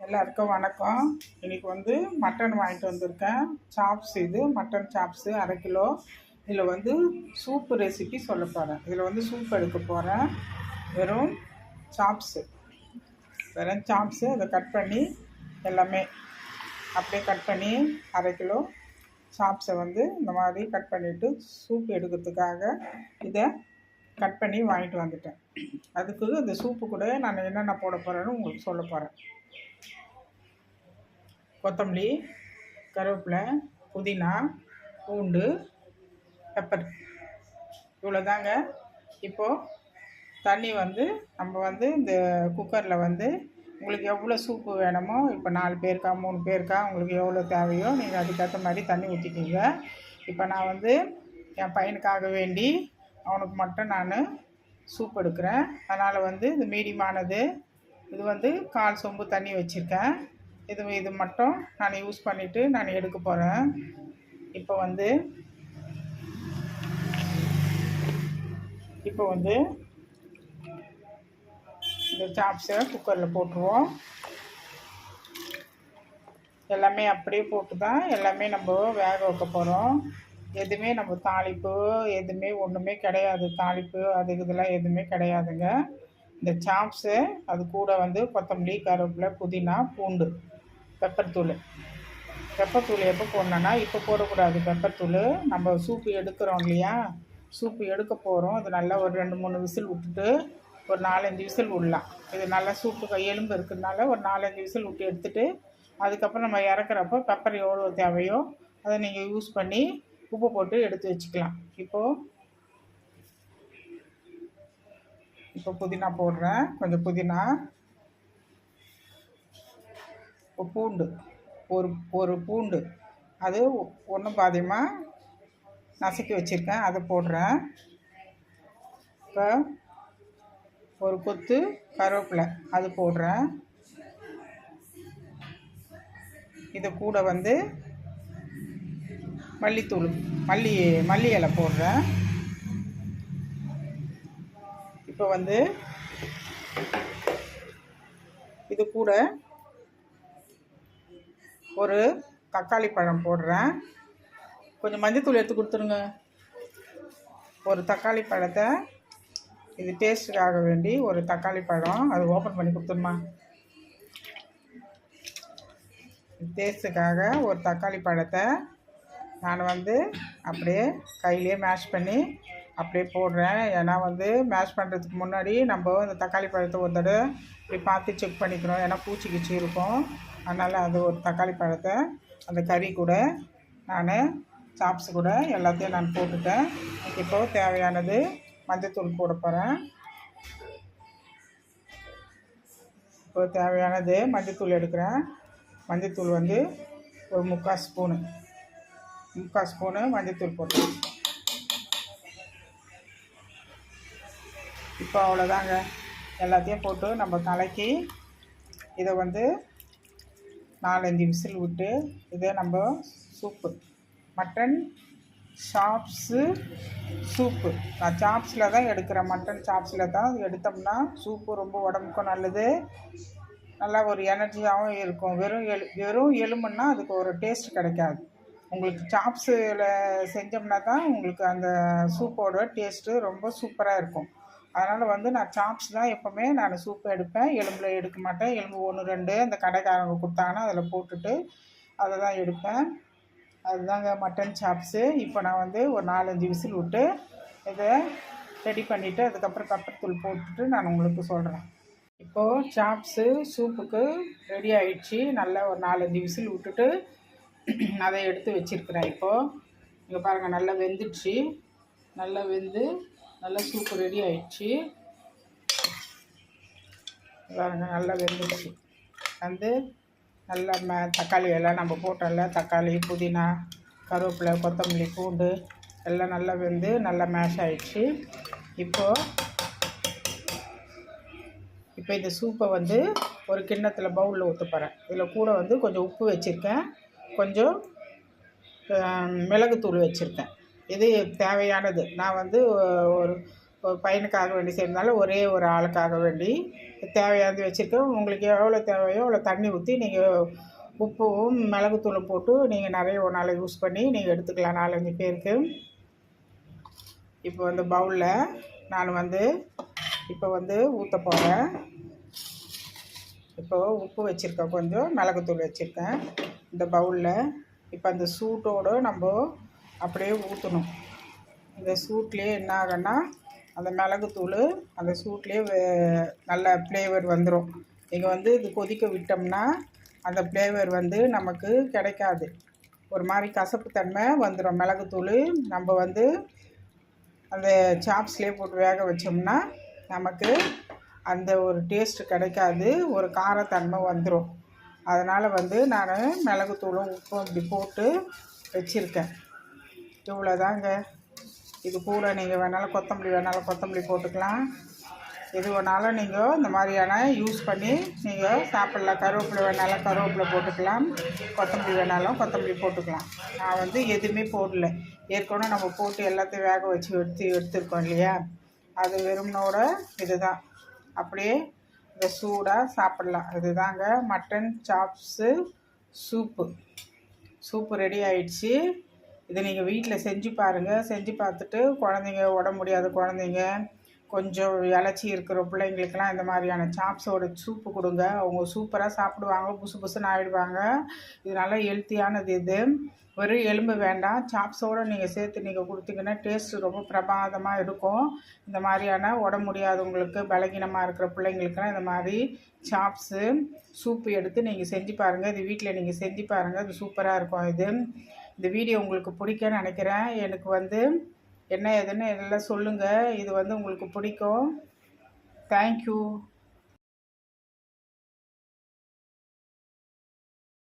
எல்லாருக்கும் வணக்கம். இன்றைக்கி வந்து மட்டன் வாங்கிட்டு வந்திருக்கேன். சாப்ஸ், இது மட்டன் சாப்ஸு 1/2 கிலோ. இதில் வந்து சூப்பு ரெசிபி சொல்ல போகிறேன். இதில் வந்து சூப் எடுக்க போகிறேன். வெறும் சாப்ஸு அதை கட் பண்ணி எல்லாமே அப்படியே கட் பண்ணி 1/2 கிலோ சாப்ஸை வந்து இந்த மாதிரி கட் பண்ணிவிட்டு சூப் எடுக்கிறதுக்காக இதை கட் பண்ணி வாங்கிட்டு வந்துட்டேன். அதுக்கு இந்த சூப்பு கூட நான் என்னென்ன போட போகிறேன்னு உங்களுக்கு சொல்ல போகிறேன். கொத்தமல்லி, கருவேப்பிலை, புதினா, பூண்டு, பெப்பர், இவ்வளோதாங்க. இப்போது தண்ணி வந்து நம்ம வந்து இந்த குக்கரில் வந்து உங்களுக்கு எவ்வளோ சூப்பு வேணுமோ, இப்போ 4 பேருக்கா 3 பேருக்கா உங்களுக்கு எவ்வளோ தேவையோ நீங்கள் அதுக்கேற்ற மாதிரி தண்ணி ஊற்றிக்கிங்க. இப்போ நான் வந்து என் பையனுக்காக வேண்டி அவனுக்கு மட்டும் நான் சூப் எடுக்கிறேன். அதனால் வந்து இது மீடியமானது. இது வந்து 1/4 சொம்பு தண்ணி வச்சுருக்கேன். இது மட்டும் நான் யூஸ் பண்ணிவிட்டு நான் எடுக்க போகிறேன். இப்போ வந்து இந்த சாப்ஸை குக்கரில் போட்டுருவோம். எல்லாமே அப்படியே போட்டு தான் எல்லாமே நம்ம வேக வைக்க போகிறோம். எதுவுமே நம்ம தாளிப்பு எதுவுமே ஒன்றுமே கிடையாது. தாளிப்பு அது இதெல்லாம் எதுவுமே கிடையாதுங்க. இந்த சாப்ஸு அது கூட வந்து கொத்தமல்லி, கருவேப்பிலை, புதினா, பூண்டு, பெப்பர் தூள் எப்போ போடணுன்னா இப்போ போடக்கூடாது. பெப்பர் தூள் நம்ம சூப்பு எடுக்கிறோம் இல்லையா, சூப்பு எடுக்க போகிறோம். அது நல்லா ஒரு 2-3 விசில் விட்டுட்டு ஒரு 4-5 விசில் விடலாம். இது நல்லா சூப்பு எலும்பு இருக்கிறதுனால ஒரு 4-5 விசில் விட்டு எடுத்துகிட்டு அதுக்கப்புறம் நம்ம இறக்குறப்போ பெப்பர் எவ்வளோ தேவையோ அதை நீங்கள் யூஸ் பண்ணி உப்பு போட்டு எடுத்து வச்சுக்கலாம். இப்போ புதினா போடுறேன். கொஞ்சம் புதினா, பூண்டு, ஒரு பூண்டு அது ஒன்றும் பாதியமாக நசுக்கி வச்சுருக்கேன், அதை போடுறேன். இப்போ ஒரு கொத்து கருவேப்பிலை அது போடுறேன். இது கூட வந்து மல்லித்தூள், மல்லி இலை போடுறேன். இப்போ வந்து இது கூட ஒரு தக்காளி பழம் போடுறேன். கொஞ்சம் மஞ்சத்தூள் எடுத்து கொடுத்துருங்க. ஒரு தக்காளி பழத்தை, இது டேஸ்ட்டுக்காக வேண்டி ஒரு தக்காளி பழம் அது ஓப்பன் பண்ணி கொடுத்துருமா. டேஸ்ட்டுக்காக ஒரு தக்காளி பழத்தை நான் வந்து அப்படியே கையிலே மேஷ் பண்ணி அப்படியே போடுறேன். ஏன்னா வந்து மேஷ் பண்ணுறதுக்கு முன்னாடி நம்ம இந்த தக்காளி பழத்தை ஒரு தடவை இப்படி பார்த்து செக் பண்ணிக்கணும். ஏன்னா பூச்சி இருக்கும். அதனால் அது ஒரு தக்காளி பழத்தை அந்த கறி கூட நான் சாப்ஸ் கூட எல்லாத்தையும் நான் போட்டுட்டேன். இப்போது தேவையானது மஞ்சத்தூள் போட போகிறேன். இப்போது தேவையானது மஞ்சத்தூள் எடுக்கிறேன். மஞ்சத்தூள் வந்து ஒரு 3/4 ஸ்பூனு மஞ்சத்தூள் போட்டேன். இப்போ அவ்வளோதாங்க. எல்லாத்தையும் போட்டு நம்ம கலக்கி இதை வந்து 4-5 விசில் விட்டு இதே நம்ம சூப்பு மட்டன் சாப்ஸு சூப்பு நான் சாப்ஸில் தான் எடுக்கிறேன். மட்டன் சாப்ஸில் தான் எடுத்தோம்னா சூப்பு ரொம்ப உடம்புக்கும் நல்லது, நல்லா ஒரு எனர்ஜியாகவும் இருக்கும். வெறும் எலும்புன்னா அதுக்கு ஒரு டேஸ்ட் கிடைக்காது. உங்களுக்கு சாப்ஸில் செஞ்சோம்னா தான் உங்களுக்கு அந்த சூப்போட டேஸ்ட்டு ரொம்ப சூப்பராக இருக்கும். அதனால் வந்து நான் சாப்ஸ் தான் எப்போவுமே நான் சூப்பு எடுப்பேன். எலும்பில் எடுக்க மாட்டேன். எலும்பு 1-2 அந்த கடைக்காரங்க கொடுத்தாங்கன்னா அதில் போட்டுட்டு அதை தான் எடுப்பேன். அதுதாங்க மட்டன் சாப்ஸு. இப்போ நான் வந்து ஒரு 4-5 விசில் விட்டு இதை ரெடி பண்ணிவிட்டு அதுக்கப்புறம் பெப்பர் தூள் போட்டுட்டு நான் உங்களுக்கு சொல்கிறேன். இப்போது சாப்ஸு சூப்புக்கு ரெடி ஆகிடுச்சு. நல்லா ஒரு 4-5 விசில் விட்டுட்டு அதை எடுத்து வச்சுருக்கிறேன். இப்போது இங்கே பாருங்கள், நல்லா வெந்துடுச்சு. நல்லா வெந்து நல்லா சூப்பு ரெடி ஆகிடுச்சு. பாருங்கள், நல்லா வெந்துடுச்சு. வந்து நல்லா தக்காளி எல்லாம் நம்ம போட்டோம்ல, தக்காளி, புதினா, கருவேப்பிலை, கொத்தமல்லி, பூண்டு எல்லாம் நல்லா வெந்து நல்லா மேஷ் ஆகிடுச்சு. இப்போது இந்த சூப்பை வந்து ஒரு கிண்ணத்தில் பவுலில் ஊற்ற போகிறேன். இதில் கூட வந்து கொஞ்சம் உப்பு வச்சுருக்கேன், கொஞ்சம் மிளகுத்தூள் வச்சுருக்கேன். இது தேவையானது. நான் வந்து ஒரு பையனுக்காக வேண்டி செய்யறதுனால ஒரே ஒரு ஆளுக்காக வேண்டி தேவையானது வச்சுருக்கேன். உங்களுக்கு எவ்வளோ தேவையோ அவ்வளோ தண்ணி ஊற்றி நீங்கள் உப்பும் மிளகுத்தூளும் போட்டு நீங்கள் நிறைய ஒரு நாள் யூஸ் பண்ணி நீங்கள் எடுத்துக்கலாம் 4-5 பேருக்கு. இப்போ வந்து பவுலில் நான் வந்து இப்போ வந்து ஊற்ற போகிறேன். இப்போ உப்பு வச்சுருக்கேன், கொஞ்சம் மிளகுத்தூள் வச்சுருக்கேன் இந்த பவுலில். இப்போ அந்த சூட்டோடு நம்ம அப்படியே ஊற்றணும். இந்த சூட்லேயே என்ன ஆகுன்னா அந்த மிளகுத்தூள் அந்த சூட்லேயே நல்ல ஃப்ளேவர் வந்துடும். நீங்கள் வந்து இது கொதிக்க விட்டோம்னா அந்த ஃப்ளேவர் வந்து நமக்கு கிடைக்காது, ஒரு மாதிரி கசப்பு தன்மை வந்துடும். மிளகுத்தூள் நம்ம வந்து அந்த சாப்ஸ்லேயே போட்டு வேக வச்சோம்னா நமக்கு அந்த ஒரு டேஸ்ட்டு கிடைக்காது, ஒரு காரத்தன்மை வந்துடும். அதனால் வந்து நான் மிளகுத்தூளும் உப்பும் இப்படி போட்டு வச்சுருக்கேன். இவ்வளோதாங்க. இது கூட நீங்கள் வேணாலும் கொத்தமல்லி போட்டுக்கலாம். எது வேணாலும் நீங்கள் இந்த மாதிரியான யூஸ் பண்ணி நீங்கள் சாப்பிட்லாம். கருவேப்பிலை வேணாலும் கருவேப்பிலை போட்டுக்கலாம், கொத்தமல்லி வேணாலும் கொத்தமல்லி போட்டுக்கலாம். நான் வந்து எதுவுமே போடல, ஏற்கனவே நம்ம போட்டு எல்லாத்தையும் வேக வச்சு எடுத்துருக்கோம் இல்லையா, அது வெறும்னோட இதுதான். அப்படியே இந்த சூடாக சாப்பிட்லாம். இதுதாங்க மட்டன் சாப்ஸு சூப்பு ரெடி ஆயிடுச்சு. இதை நீங்கள் வீட்டில் செஞ்சு பாருங்கள். செஞ்சு பார்த்துட்டு குழந்தைங்க, உடம்பு முடியாத குழந்தைங்க, கொஞ்சம் இலச்சி இருக்கிற பிள்ளைங்களுக்கெல்லாம் இந்த மாதிரியான சாப்ஸோட சூப்பு கொடுங்க. அவங்க சூப்பராக சாப்பிடுவாங்க, புசுன்னு ஆகிடுவாங்க. இது நல்லா ஹெல்த்தியானது. இது வெறும் எலும்பு வேண்டாம், சாப்ஸோடு நீங்கள் சேர்த்து நீங்கள் கொடுத்தீங்கன்னா டேஸ்ட்டு ரொம்ப பிரமாதமாக இருக்கும். இந்த மாதிரியான உடம்பு முடியாதவங்களுக்கு, பலகீனமாக இருக்கிற பிள்ளைங்களுக்கெல்லாம் இந்த மாதிரி சாப்ஸு சூப்பு எடுத்து நீங்கள் செஞ்சு பாருங்கள். இது வீட்டில் நீங்கள் செஞ்சு பாருங்கள், இது சூப்பராக இருக்கும். இந்த வீடியோ உங்களுக்கு பிடிக்கும்னு நினைக்கிறேன். எனக்கு வந்து என்ன ஏதுன்னு எல்லாம் சொல்லுங்கள். இது வந்து உங்களுக்கு பிடிக்கும். தேங்க்யூ.